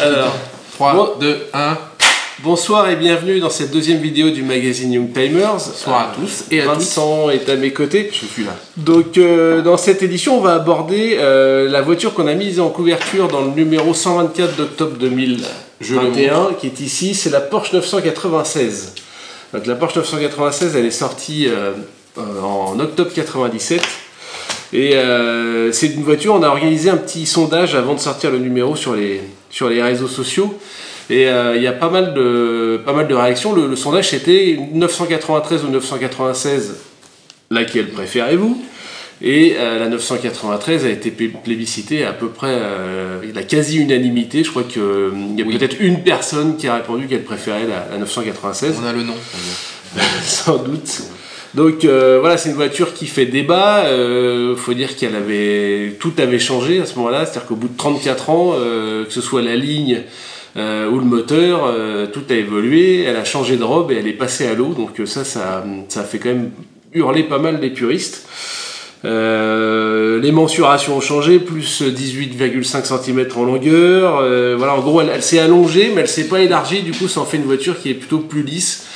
Alors, 3, 2, 1. Bonsoir et bienvenue dans cette deuxième vidéo du magazine Young Timers. Bonsoir à tous et à toutes. Vincent est à mes côtés. Je suis là. Donc, dans cette édition, on va aborder la voiture qu'on a mise en couverture dans le numéro 124 d'octobre 2021, qui est ici. C'est la Porsche 996. Donc, la Porsche 996, elle est sortie en octobre 97. Et c'est une voiture, on a organisé un petit sondage avant de sortir le numéro sur les réseaux sociaux. Et il y a pas mal de réactions. Le sondage c'était 993 ou 996, laquelle préférez-vous? Et la 993 a été plébiscitée à peu près la quasi-unanimité. Je crois qu'il y a peut-être une personne qui a répondu qu'elle préférait la 996. On a le nom. Sans doute. Donc voilà, c'est une voiture qui fait débat. Faut dire tout avait changé à ce moment-là. C'est-à-dire qu'au bout de 34 ans, que ce soit la ligne ou le moteur, tout a évolué. Elle a changé de robe et elle est passée à l'eau. Donc ça a fait quand même hurler pas mal les puristes. Les mensurations ont changé, plus 18,5 cm en longueur. Voilà, en gros, elle s'est allongée, mais elle s'est pas élargie. Du coup, ça en fait une voiture qui est plutôt plus lisse.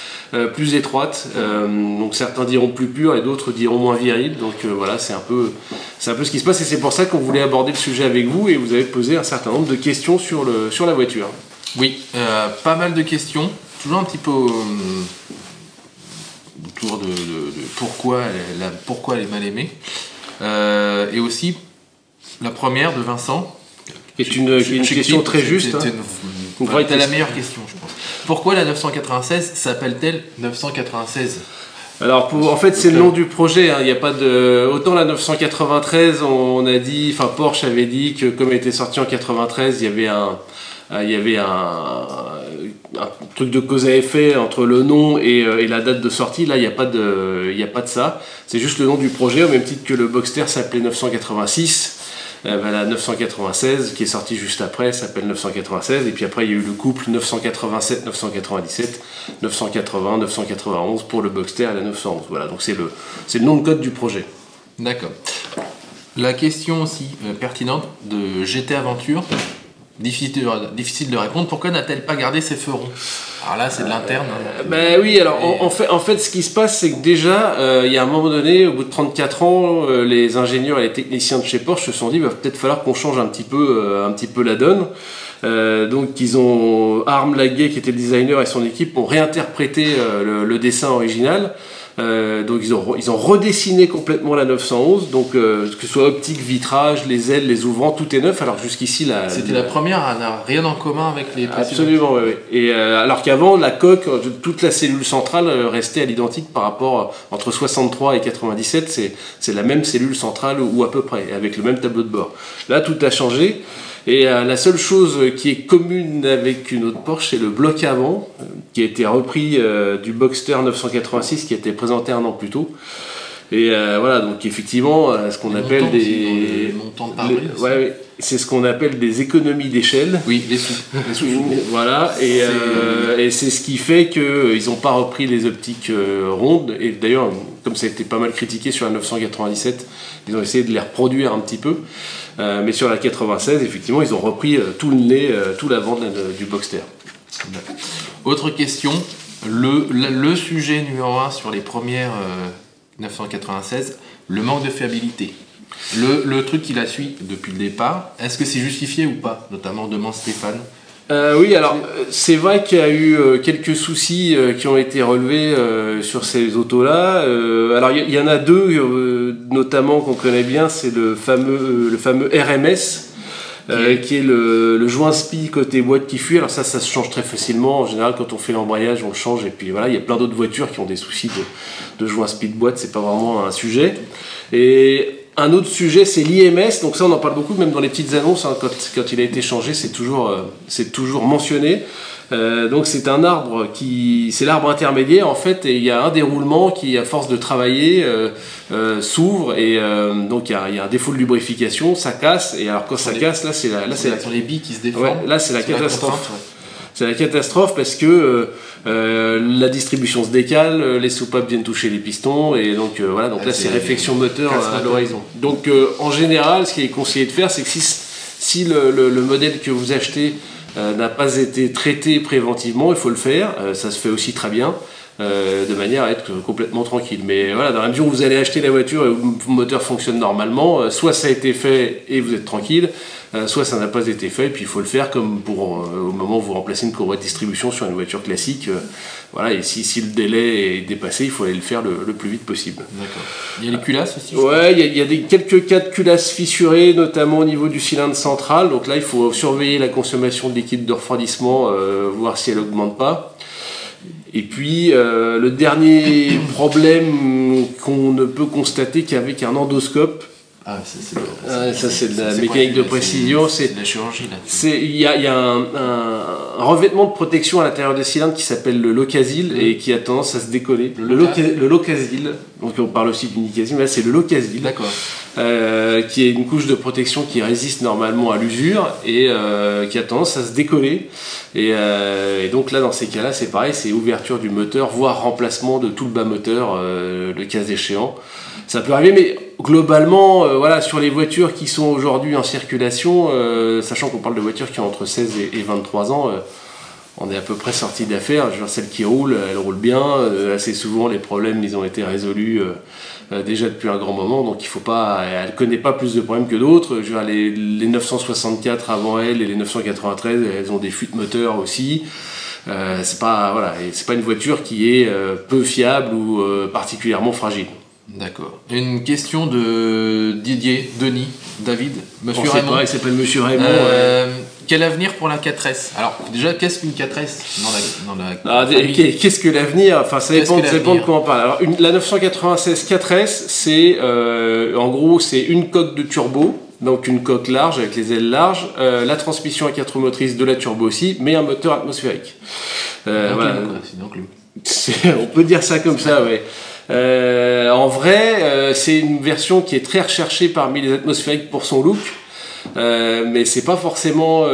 Plus étroite, donc certains diront plus pure et d'autres diront moins virile, donc voilà, c'est un peu ce qui se passe et c'est pour ça qu'on voulait aborder le sujet avec vous et vous avez posé un certain nombre de questions sur la voiture. Oui, pas mal de questions, toujours un petit peu autour de pourquoi elle est mal aimée, et aussi la première de Vincent, qui est une question très juste. C'était la meilleure question, je pense. Pourquoi la 996 s'appelle-t-elle 996 ? Alors, en fait, c'est le nom du projet. Hein. Il y a pas de. Autant la 993, on a dit, enfin Porsche avait dit que comme elle était sortie en 93, il y avait un truc de cause à effet entre le nom et la date de sortie. Là, il n'y a pas de ça. C'est juste le nom du projet, au même titre que le Boxster s'appelait 986. La 996 qui est sortie juste après s'appelle 996 et puis après il y a eu le couple 987, 997, 980, 991 pour le Boxster et la 911. Voilà, donc c'est le nom de code du projet. D'accord. La question aussi pertinente de GT Aventure, difficile de répondre, pourquoi n'a-t-elle pas gardé ses feux ronds? Alors là, c'est de l'interne. Ben oui, alors en fait, ce qui se passe, c'est que déjà, il y a un moment donné, au bout de 34 ans, les ingénieurs et les techniciens de chez Porsche se sont dit, il va peut-être falloir qu'on change un petit peu la donne. Donc, Harm Laguet, qui était le designer, et son équipe ont réinterprété le dessin original. Donc ils ont redessiné complètement la 911, donc que ce soit optique, vitrage, les ailes, les ouvrants, tout est neuf. Alors jusqu'ici c'était la première, elle n'a rien en commun avec les précédentes. Absolument, oui. Et alors qu'avant la coque, toute la cellule centrale restait à l'identique par rapport entre 63 et 97, c'est la même cellule centrale ou à peu près, avec le même tableau de bord. Là tout a changé. Et la seule chose qui est commune avec une autre Porsche, c'est le bloc avant, qui a été repris du Boxster 986 qui a été présenté un an plus tôt. Et voilà, donc effectivement, ce qu'on appelle des montants de pare-brise. Ouais, c'est ce qu'on appelle des économies d'échelle. Oui, les sous. Voilà, et c'est ce qui fait qu'ils n'ont pas repris les optiques rondes. Et d'ailleurs, comme ça a été pas mal critiqué sur la 997, ils ont essayé de les reproduire un petit peu. Mais sur la 96, effectivement, ils ont repris tout le nez, tout l'avant du Boxster. Autre question, le sujet numéro 1 sur les premières 996, le manque de fiabilité. Le truc qui la suit depuis le départ, est-ce que c'est justifié ou pas? Notamment demande Stéphane. Oui, alors c'est vrai qu'il y a eu quelques soucis qui ont été relevés sur ces autos-là. Alors il y en a deux, notamment qu'on connaît bien, c'est le fameux RMS, qui est le joint spi côté boîte qui fuit. Alors ça se change très facilement. En général, quand on fait l'embrayage, on le change. Et puis voilà, il y a plein d'autres voitures qui ont des soucis de joint spi de boîte. C'est pas vraiment un sujet. Et un autre sujet, c'est l'IMS. Donc ça, on en parle beaucoup, même dans les petites annonces. Hein, quand il a été changé, c'est toujours mentionné. Donc c'est un arbre c'est l'arbre intermédiaire en fait, et il y a un déroulement qui, à force de travailler, s'ouvre et donc il y a un défaut de lubrification, ça casse. Et alors quand ça casse, là c'est les billes qui se déforment. Ouais, là c'est la catastrophe. C'est la catastrophe parce que la distribution se décale, les soupapes viennent toucher les pistons et donc voilà, donc là c'est réflexion moteur à l'horizon. Donc en général, ce qui est conseillé de faire, c'est que si le modèle que vous achetez n'a pas été traité préventivement, il faut le faire, ça se fait aussi très bien. De manière à être complètement tranquille. Mais voilà, dans la mesure où vous allez acheter la voiture et où le moteur fonctionne normalement, soit ça a été fait et vous êtes tranquille, soit ça n'a pas été fait et puis il faut le faire comme pour au moment où vous remplacez une courroie de distribution sur une voiture classique. Voilà, et si le délai est dépassé, il faut aller le faire le plus vite possible. D'accord. Il y a les culasses aussi? Ouais, il y a quelques cas de culasses fissurées, notamment au niveau du cylindre central. Donc là, il faut surveiller la consommation de liquide de refroidissement, voir si elle augmente pas. Et puis, le dernier problème qu'on ne peut constater qu'avec un endoscope, ça c'est de la mécanique de précision, c'est de la chirurgie là. Il y a un revêtement de protection à l'intérieur des cylindres qui s'appelle le locasil et qui a tendance à se décoller. Le locasil, donc on parle aussi du nicasil, mais là c'est le locasil. D'accord. Qui est une couche de protection qui résiste normalement à l'usure et qui a tendance à se décoller. Et donc là, dans ces cas-là, c'est pareil, c'est ouverture du moteur, voire remplacement de tout le bas moteur, le cas échéant. Ça peut arriver, mais globalement, voilà, sur les voitures qui sont aujourd'hui en circulation, sachant qu'on parle de voitures qui ont entre 16 et 23 ans, on est à peu près sorti d'affaires. Je veux dire, celles qui roulent, elles roulent bien. Assez souvent, les problèmes, ils ont été résolus déjà depuis un grand moment. Donc, il faut pas. Elle ne connaît pas plus de problèmes que d'autres. Je veux dire, les 964 avant elle et les 993, elles ont des fuites moteurs aussi. C'est pas, voilà, c'est pas une voiture qui est peu fiable ou particulièrement fragile. D'accord. Une question de Didier, Denis, David, Monsieur Raymond. Pas, il s'appelle Monsieur Raymond. Quel avenir pour la 4S? Alors, déjà, qu'est-ce qu'une 4S dans la qu'est-ce que l'avenir? Enfin, ça dépend de quoi on parle. Alors, la 996 4S, c'est en gros, c'est une coque de turbo, donc une coque large avec les ailes larges, la transmission à 4 roues motrices de la turbo aussi, mais un moteur atmosphérique. Voilà. On peut dire ça comme ça, ouais. En vrai, c'est une version qui est très recherchée parmi les atmosphériques pour son look, mais c'est pas forcément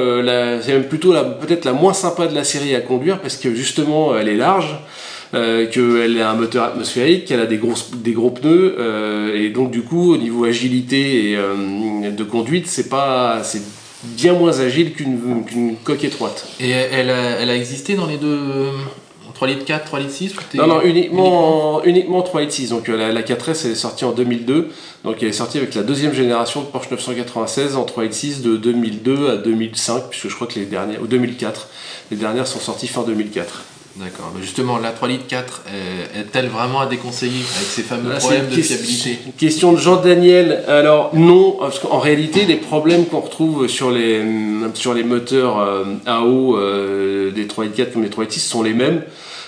c'est même plutôt peut-être la moins sympa de la série à conduire parce que justement elle est large, qu'elle a un moteur atmosphérique, qu'elle a des gros pneus, et donc du coup au niveau agilité et de conduite, c'est bien moins agile qu'une coque étroite. Et elle a existé dans les deux 3 litres 4, 3 litres 6 Non, uniquement 3 litres 6. Donc la 4S elle est sortie en 2002. Donc elle est sortie avec la deuxième génération de Porsche 996 en 3 litres 6 de 2002 à 2005, puisque je crois que les dernières, ou 2004, les dernières sont sorties fin 2004. D'accord. Mais justement, la 3 litres 4 est-elle vraiment à déconseiller avec ces fameux problèmes de fiabilité? Question de Jean-Daniel. Alors non, parce qu'en réalité, les problèmes qu'on retrouve sur les moteurs à eau des 3 litres 4 comme les 3 litres 6 sont les mêmes.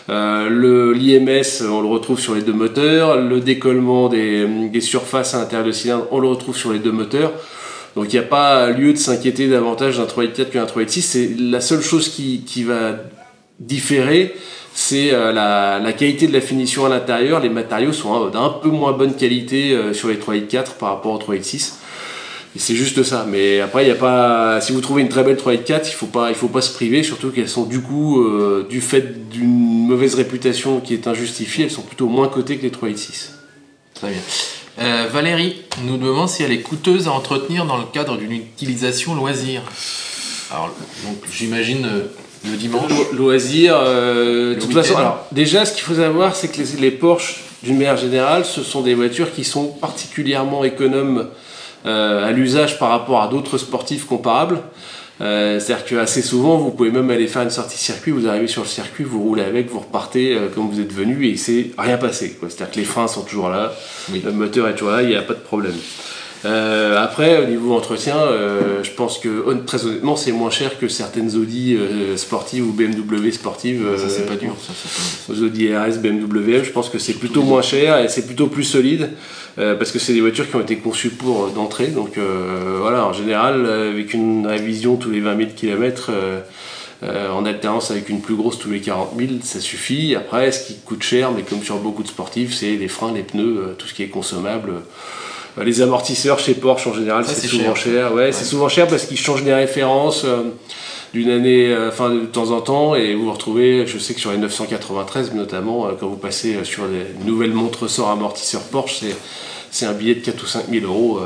L'IMS, on le retrouve sur les deux moteurs. Le décollement des surfaces à l'intérieur du cylindre, on le retrouve sur les deux moteurs. Donc il n'y a pas lieu de s'inquiéter davantage d'un 3 litres 4 qu'un 3 litres 6. C'est la seule chose qui va différer, c'est la qualité de la finition à l'intérieur. Les matériaux sont d'un peu moins bonne qualité sur les 3 litres 4 par rapport aux 3 litres 6. Et c'est juste ça. Mais après, il y a pas. Si vous trouvez une très belle 3 litres 4, il faut pas se priver, surtout qu'elles sont du coup, du fait d'une mauvaise réputation qui est injustifiée, elles sont plutôt moins cotées que les 3 litres 6. Très bien. Valérie nous demande si elle est coûteuse à entretenir dans le cadre d'une utilisation loisir. Alors, donc j'imagine le dimanche. Loisir. De toute façon, alors déjà, ce qu'il faut savoir, c'est que les Porsche, d'une manière générale, ce sont des voitures qui sont particulièrement économes à l'usage par rapport à d'autres sportifs comparables. C'est-à-dire qu'assez souvent, vous pouvez même aller faire une sortie circuit, vous arrivez sur le circuit, vous roulez avec, vous repartez comme vous êtes venu et c'est rien passé. C'est-à-dire que les freins sont toujours là, oui. Le moteur est toujours là, il n'y a pas de problème. Après, au niveau entretien, je pense que très honnêtement, c'est moins cher que certaines Audi sportives ou BMW sportives. Ça, c'est pas dur. Aux Audi RS, BMW M, je pense que c'est plutôt moins cher et c'est plutôt plus solide. Parce que c'est des voitures qui ont été conçues pour d'entrée. Donc voilà, en général, avec une révision tous les 20 000 km, en alternance avec une plus grosse tous les 40 000, ça suffit. Après, ce qui coûte cher, mais comme sur beaucoup de sportifs, c'est les freins, les pneus, tout ce qui est consommable. Les amortisseurs chez Porsche, en général, c'est souvent cher. Ouais, c'est souvent cher parce qu'ils changent les références d'une année, de temps en temps, et vous vous retrouvez, je sais que sur les 993 notamment, quand vous passez sur les nouvelles montres ressort amortisseurs Porsche, c'est un billet de 4 ou 5 000 euros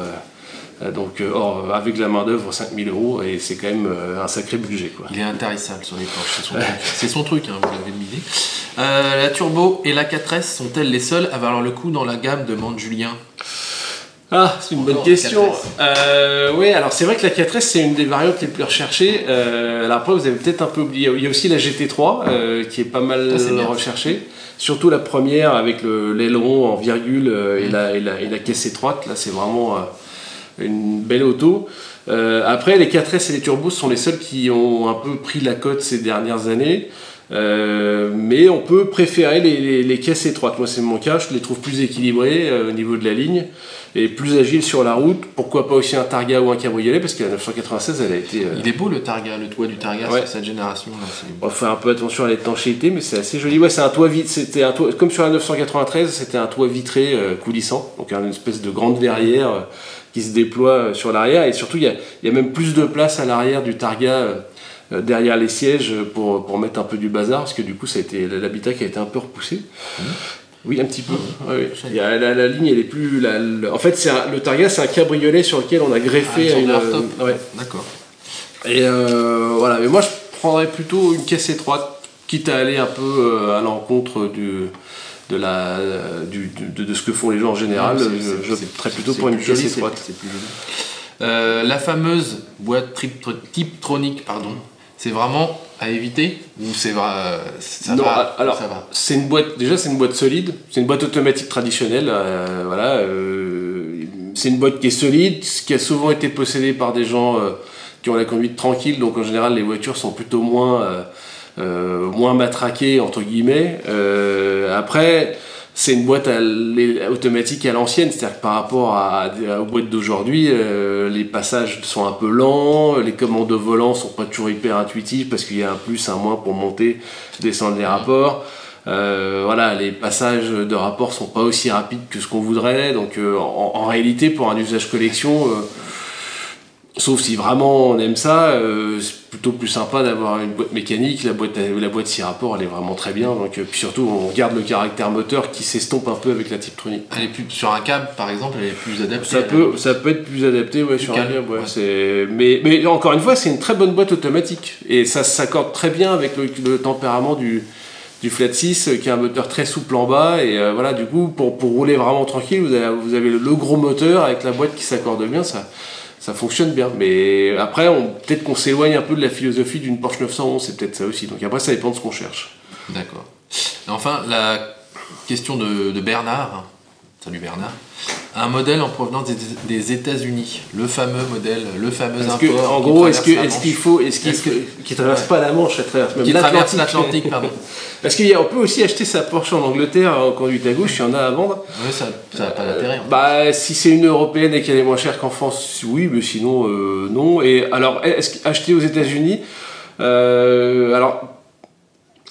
Or, avec la main-d'œuvre, 5 000 €, et c'est quand même un sacré budget, quoi. Il est intarissable sur les Porsche, c'est son truc. C'est son truc, hein, vous l'avez deviné. La Turbo et la 4S sont-elles les seules à valoir le coup dans la gamme, demande Julien? Ah, c'est une bonne question. Oui, alors c'est vrai que la 4S, c'est une des variantes les plus recherchées. Alors après, vous avez peut-être un peu oublié. Il y a aussi la GT3 qui est pas mal recherchée. Surtout la première avec l'aileron en virgule et la caisse étroite. Là, c'est vraiment une belle auto. Après, les 4S et les turbos sont les seuls qui ont un peu pris la cote ces dernières années. Mais on peut préférer les caisses étroites. Moi, c'est mon cas. Je les trouve plus équilibrées au niveau de la ligne et plus agiles sur la route. Pourquoi pas aussi un Targa ou un cabriolet, parce que la 996, elle a été... Il est beau le Targa, le toit du Targa, sur cette génération. On va faire un peu attention à l'étanchéité, mais c'est assez joli. Ouais, c'est un toit vide. C'était un toit, comme sur la 993, c'était un toit vitré coulissant, donc une espèce de grande verrière qui se déploie sur l'arrière. Et surtout, il y a même plus de place à l'arrière du Targa. Derrière les sièges pour mettre un peu du bazar, parce que du coup l'habitat qui a été un peu repoussé. Oui, un petit peu. Ouais. La ligne, elle est plus... En fait, le Targa, c'est un cabriolet sur lequel on a greffé une... Ouais. D'accord. Et voilà, mais moi je prendrais plutôt une caisse étroite, quitte à aller un peu à l'encontre de ce que font les gens en général. J'opterais plutôt pour une caisse étroite. C'est plus joli. La fameuse boîte Tiptronic, c'est vraiment à éviter ou ça va? Alors, c'est une boîte. Déjà, c'est une boîte solide. C'est une boîte automatique traditionnelle. C'est une boîte qui est solide, qui a souvent été possédée par des gens qui ont la conduite tranquille. Donc, en général, les voitures sont plutôt moins matraquées entre guillemets. Après, c'est une boîte automatique à l'ancienne, c'est-à-dire que par rapport aux boîtes d'aujourd'hui, les passages sont un peu lents, les commandes de volant sont pas toujours hyper intuitives parce qu'il y a un plus, un moins pour monter, descendre les rapports. Les passages de rapports sont pas aussi rapides que ce qu'on voudrait. Donc en réalité, pour un usage collection, sauf si vraiment on aime ça, c'est plutôt plus sympa d'avoir une boîte mécanique. La boîte 6 rapports, elle est vraiment très bien. Donc, puis surtout, on garde le caractère moteur qui s'estompe un peu avec la Tiptronic. Elle est plus sur un câble, par exemple, elle est plus adaptée. Ça peut être plus adapté, sur un câble. Mais encore une fois, c'est une très bonne boîte automatique et ça s'accorde très bien avec le tempérament du Flat 6 qui a un moteur très souple en bas et du coup, pour rouler vraiment tranquille, vous avez le gros moteur avec la boîte qui s'accorde bien. Ça fonctionne bien, mais après, peut-être qu'on s'éloigne un peu de la philosophie d'une Porsche 911, c'est peut-être ça aussi. Donc après, ça dépend de ce qu'on cherche. D'accord. Et enfin, la question de Bernard. Salut Bernard. Un modèle en provenance des États-Unis, le fameux modèle, le fameux import. En gros, est-ce qui traverse pas la Manche, qui traverse l'Atlantique, pardon. Parce qu'on peut aussi acheter sa Porsche en Angleterre en conduite à gauche, il y en a à vendre. Oui, ça n'a pas d'intérêt. Si c'est une européenne et qu'elle est moins chère qu'en France, oui, mais sinon, non. Et alors, acheter aux États-Unis,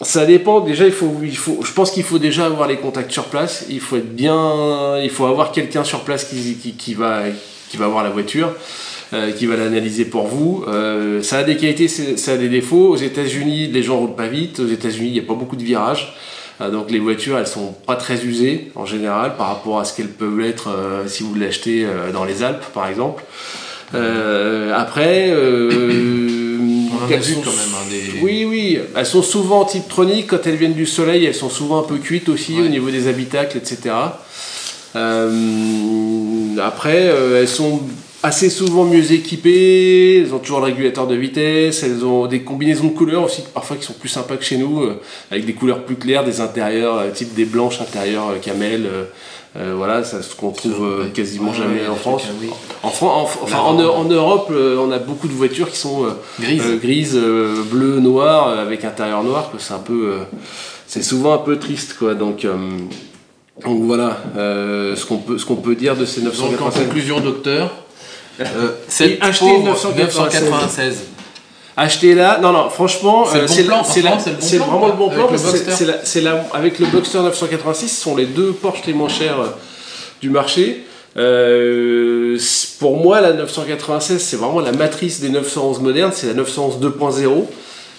ça dépend. Déjà, je pense qu'il faut déjà avoir les contacts sur place. Il faut avoir quelqu'un sur place qui va voir la voiture, qui va l'analyser pour vous. Ça a des qualités, ça a des défauts. Aux États-Unis, les gens roulent pas vite. Aux États-Unis, il n'y a pas beaucoup de virages. Donc les voitures, elles sont pas très usées en général par rapport à ce qu'elles peuvent l'être si vous l'achetez dans les Alpes, par exemple. Après. On en a vu quand même. Oui, elles sont souvent Tiptronic. Quand elles viennent du soleil, elles sont souvent un peu cuites aussi au niveau des habitacles, etc. Après, elles sont assez souvent mieux équipées, elles ont toujours le régulateur de vitesse, elles ont des combinaisons de couleurs aussi parfois qui sont plus sympas que chez nous, avec des couleurs plus claires, des intérieurs type des blanches intérieures camel. C'est ce qu'on trouve quasiment jamais en France. Oui. En Europe, on a beaucoup de voitures qui sont grises, bleues, noires, avec intérieur noir. C'est souvent un peu triste, quoi. Donc voilà, ce qu'on peut dire de ces 996. Donc en conclusion, docteur, cette pauvre 996. Achetez-la. Non, franchement, c'est vraiment le bon plan. Avec le Boxster 986, ce sont les deux Porsche les moins chers du marché. Pour moi, la 996, c'est vraiment la matrice des 911 modernes. C'est la 911 2.0.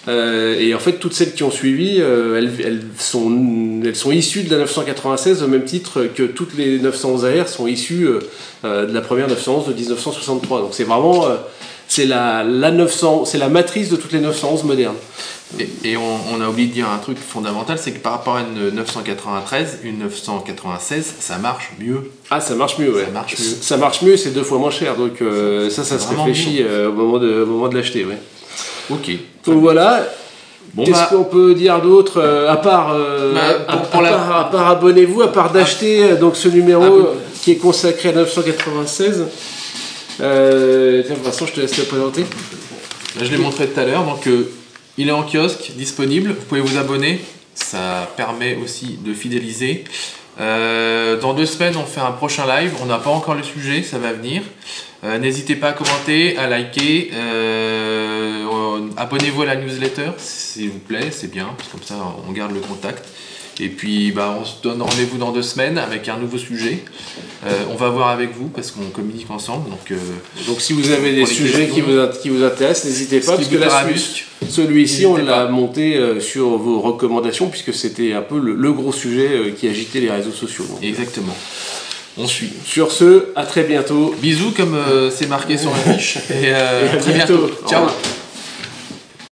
Et en fait, toutes celles qui ont suivi, elles sont issues de la 996 au même titre que toutes les 911 AR sont issues de la première 911 de 1963. Donc c'est vraiment c'est la c'est la matrice de toutes les 911 modernes. Et on a oublié de dire un truc fondamental, c'est que par rapport à une 993, une 996, ça marche mieux. Ah, ça marche mieux, ouais. Ça marche mieux. Ça marche mieux, c'est 2 fois moins cher, donc ça se réfléchit au moment de l'acheter, ouais. Ok. Donc voilà. Bon, qu'est-ce qu'on peut dire d'autre à part abonnez-vous, à part d'acheter donc ce numéro qui est consacré à 996. Tiens, Vincent, je te laisse le présenter. Là, je l'ai montré tout à l'heure, donc il est en kiosque, disponible. Vous pouvez vous abonner. Ça permet aussi de fidéliser. Dans 2 semaines, on fait un prochain live. On n'a pas encore le sujet, ça va venir. N'hésitez pas à commenter, à liker. Abonnez-vous à la newsletter, s'il vous plaît, c'est bien. Parce que comme ça, on garde le contact. Et puis, on se donne rendez-vous dans 2 semaines avec un nouveau sujet. On va voir avec vous parce qu'on communique ensemble. Donc si vous avez des sujets qui vous intéressent, n'hésitez pas. Parce que celui-ci, on l'a monté sur vos recommandations puisque c'était un peu le gros sujet qui agitait les réseaux sociaux. Donc, exactement. On suit. Sur ce, à très bientôt. Bisous comme c'est marqué sur la fiche. Et à très bientôt. Ciao.